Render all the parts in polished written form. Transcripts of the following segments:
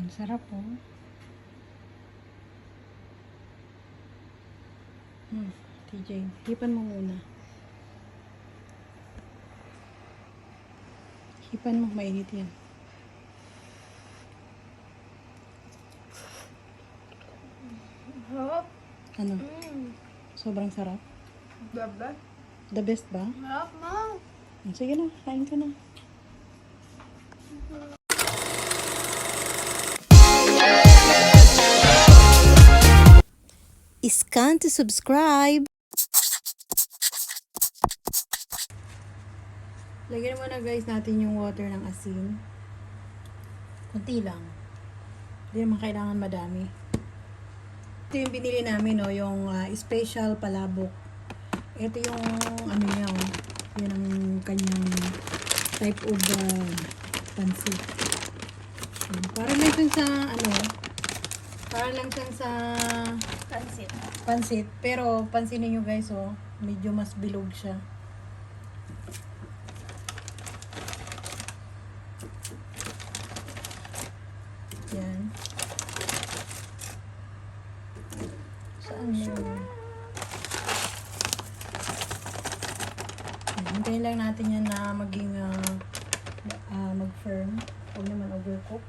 Ang sarap po. TJ, hipan mo muna. Hipan mo, mainit yan. Sarap. Ano? Sobrang sarap. Baba. The best ba? Sarap, ma. Sige na, kain ka na. Scan to subscribe. Lagyan mo na guys natin yung water ng asin. Kunti lang. Hindi naman kailangan madami. Ito yung binili namin, no, yung special palabok. Ito yung ano niya, oh. Yan ang kanyang type of pansit. Para lang siyang sa ano, para lang siyang sa Pansit. pansit. Pero pansinin nyo guys, oh, medyo mas bilog siya. Yan. Saan yun? Hintayin lang natin yan na maging mag-firm. Huwag naman overcook.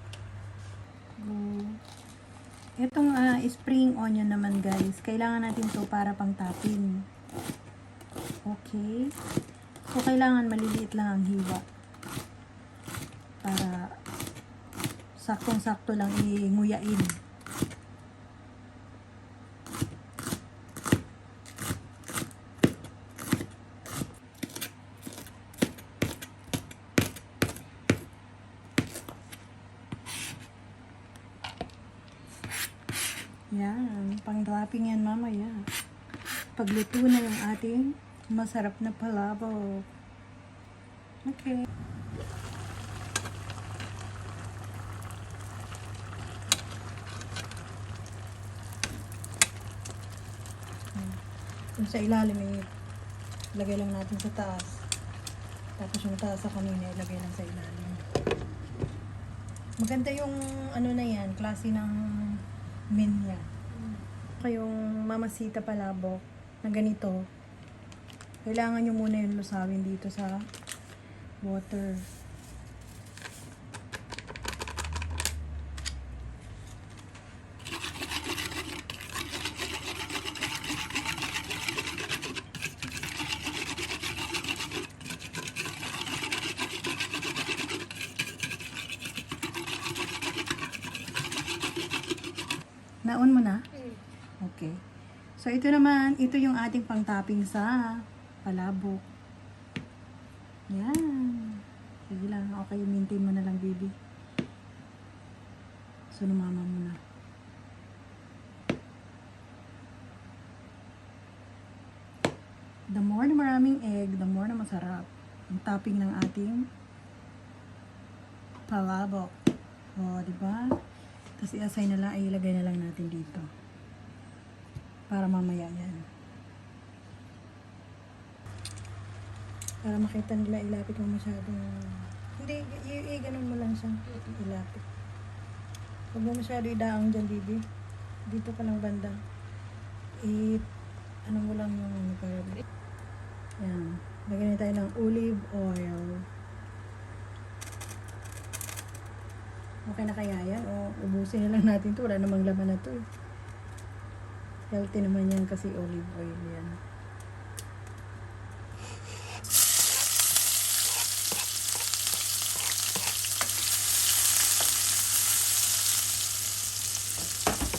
Itong spring onion naman guys, kailangan natin to para pang topping. Okay. So, kailangan maliliit lang ang hiwa. Para saktong-sakto lang inguyain. Yan, pang-wrapping yan mamaya. Pagluto na yung ating masarap na palabok. Okay. Yung sa ilalim ay lagay lang natin sa taas. Tapos yung taas sa kanina ilagay lang sa ilalim. Maganda yung ano na yan, klase ng min niya. Kayong mamasita palabok na ganito, kailangan nyo muna yung lusawin dito sa water. Naon mo na? Okay. So, ito naman, ito yung ating pang-topping sa palabok. Yan. Sige lang. Okay, maintain mo na lang, baby. So, numama mo na. The more na maraming egg, the more na masarap ang topping ng ating palabok. O, diba? Tapos i-assign na lang, ay ilagay na lang natin dito. Para mamaya yan. Para makita nila, ilapit mo masyadong... Hindi, i-ganon mo lang siya. Ilapit. Huwag mo masyado idaang dyan, bibi. Dito ka lang banda. Ano mo lang yung ano para... Yan. Lagyan na tayo ng olive oil. Okay na kaya yan? O ubusin na lang natin to. Wala namang laman na to eh. Healthy naman yan kasi olive oil yan.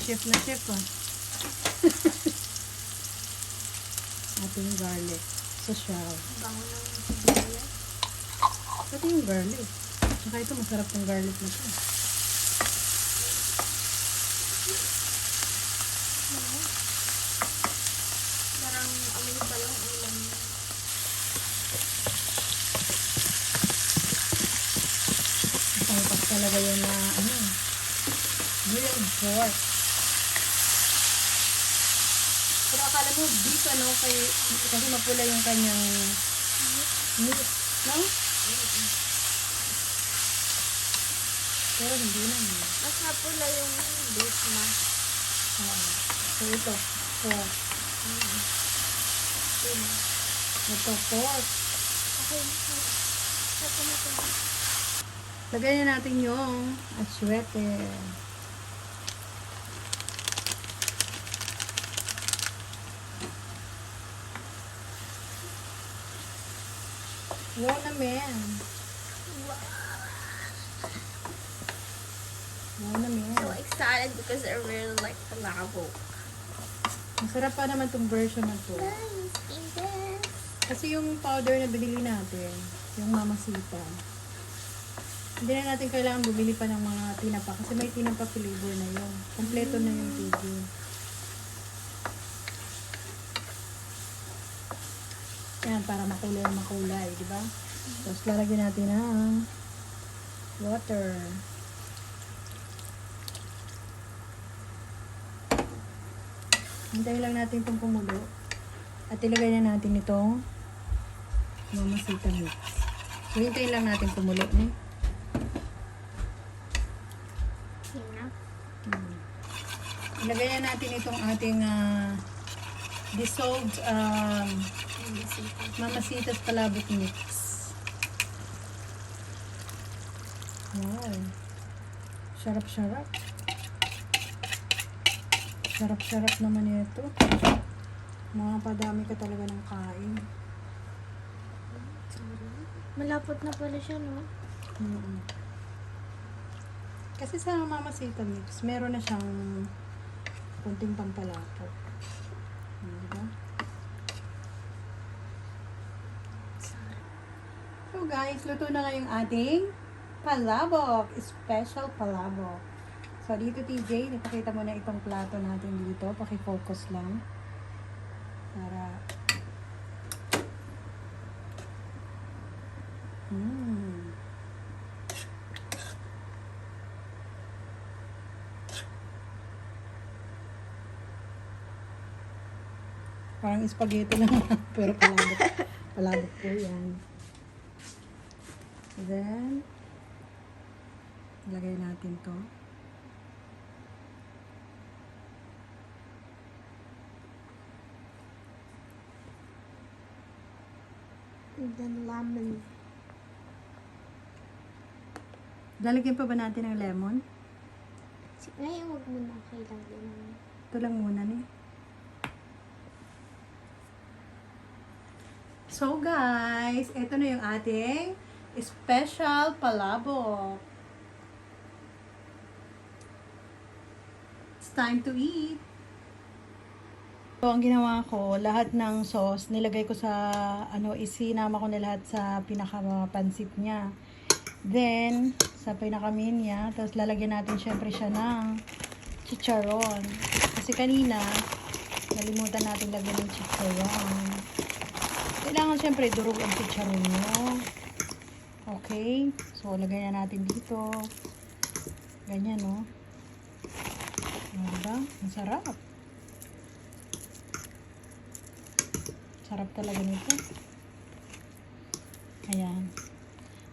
Chef na chef ah. Ating garlic. Social. Bango ng sibuyas. Pati yung garlic. Saka ito masarap ng garlic na ito. Parang amoy pa lang ulam. Pangpak talaga yun na ano. Grilled pork. Pero akala mo beef ano kasi mapula yung kanyang meat, no? Pero hindi naman. Mas mapula yung beef ma. Oo. So, ito. Pork. Yun. Ito, pork. Okay. Ito na ito. Lagyan na natin yung atswete. Wow naman. Wow naman. So excited because I really like palabok. Masarap pa naman tong version na to. Nice. Eat this. Kasi yung powder na binili natin, yung Mamacita, hindi na natin kailangan bumili pa ng mga tinapa kasi may tinapa flavor na yun. Kompleto na yung tubig. Yan, para makulay, di ba? Tapos lalagyan natin ng water. Hintayin lang natin itong kumulo. At ilagay na natin itong Mamacita mix. So, hintayin lang natin kumulo. Enough. Ilagay na natin itong ating dissolved Mamacita's palabok mix. Wow. Sarap-sarap. Sarap-sarap naman ito. Mga padami ka talaga ng kain. Malapot na pala siya, no? Mm-mm. Kasi sa Mamacita mix, meron na siyang kunting pampalapot. Diba? So guys, luto na nga yung ating palabok. Special palabok. So dito TJ, napakita mo na itong plato natin dito. Paki-focus lang. Para parang spaghetti lang. Pero palabok. Palabok po yan. Then, ilagay natin to. And then lemon. Lalagyan pa ba natin ng lemon? Ngayon, huwag mo na kailangan. Ito lang muna ni. So guys, ito na yung ating special palabok. It's time to eat. So, ang ginawa ko, lahat ng sauce, nilagay ko sa, isinama ko na lahat sa pinakapansit niya. Then, sa pinaka-main niya, tapos lalagyan natin syempre siya ng chicharon. Kasi kanina, nalimutan natin lagyan ng chicharon. Kailangan syempre durog ang chicharon nyo. Okay? So, lagay na natin dito. Ganyan, no? Diba? Ang sarap. Sarap talaga nito. Ayan.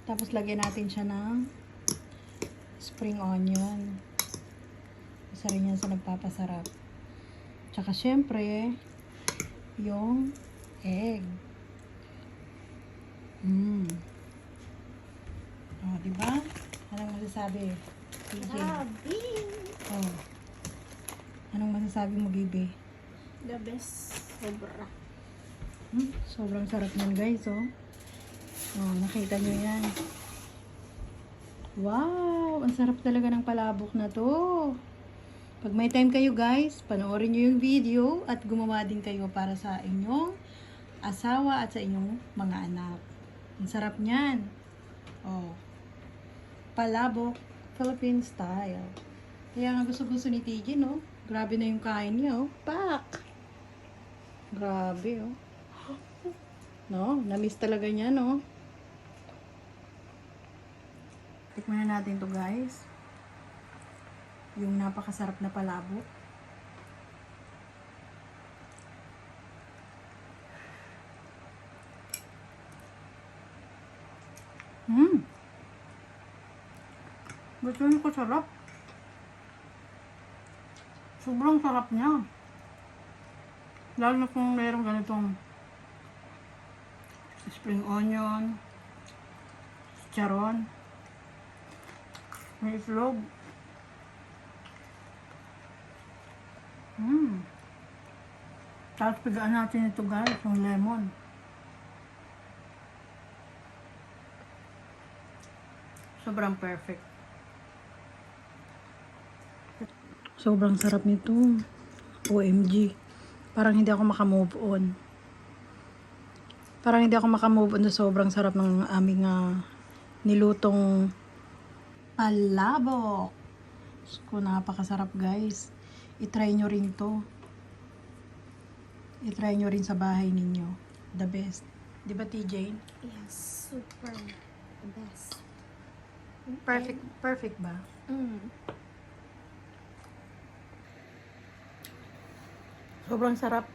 Tapos, lagyan natin siya ng spring onion. Isa rin yan sa nagpapasarap. Tsaka, syempre, yung egg. Oh, diba? Anong masasabi? TJ? Grabe! Oh. Anong masasabi mo, Bibi? The best. Sobra. Sobrang sarap yan, guys, oh. Oh, nakita nyo yan. Wow! Ang sarap talaga ng palabok na to. Pag may time kayo, guys, panoorin nyo yung video at gumawa din kayo para sa inyong asawa at sa inyong mga anak. Ang sarap niyan. Oh. Palabok, Philippine style. Kaya nga gusto-gusto ni TJ, no? Grabe na yung kain niya, oh. Pak! Grabe, oh. No? Na-miss talaga niya, no? Tikman na natin to, guys. Yung napakasarap na palabok. Gusto niyo ko sarap. Sobrang sarap niya. Lalo na kung mayroong ganitong spring onion, charon, may itlog. Tapos pigaan natin ito guys, yung lemon. Sobrang perfect. Sobrang sarap nito. OMG. Parang hindi ako makamove on. Parang hindi ako makamove on na sobrang sarap ng aming nilutong palabok. So, napakasarap guys. I-try nyo rin to. I-try nyo rin sa bahay ninyo. The best. Di ba TJ? Yes, super. The best. Perfect ba? Sobrang sarap.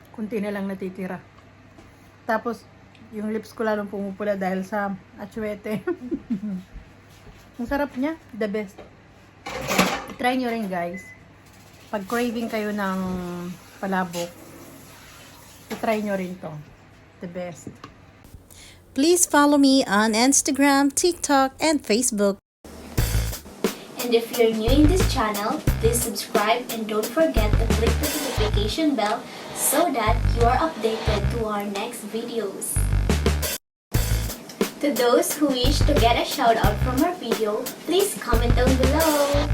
Kunti na lang natitira. Tapos, yung lips ko lalong pumupula dahil sa atsuete. Ang sarap niya. The best. Try nyo rin guys. Pag craving kayo ng palabok, try nyo rin to. The best. Please follow me on Instagram, TikTok, and Facebook. And if you're new in this channel, please subscribe and don't forget to click the notification bell so that you are updated to our next videos. To those who wish to get a shout out from our video, please comment down below.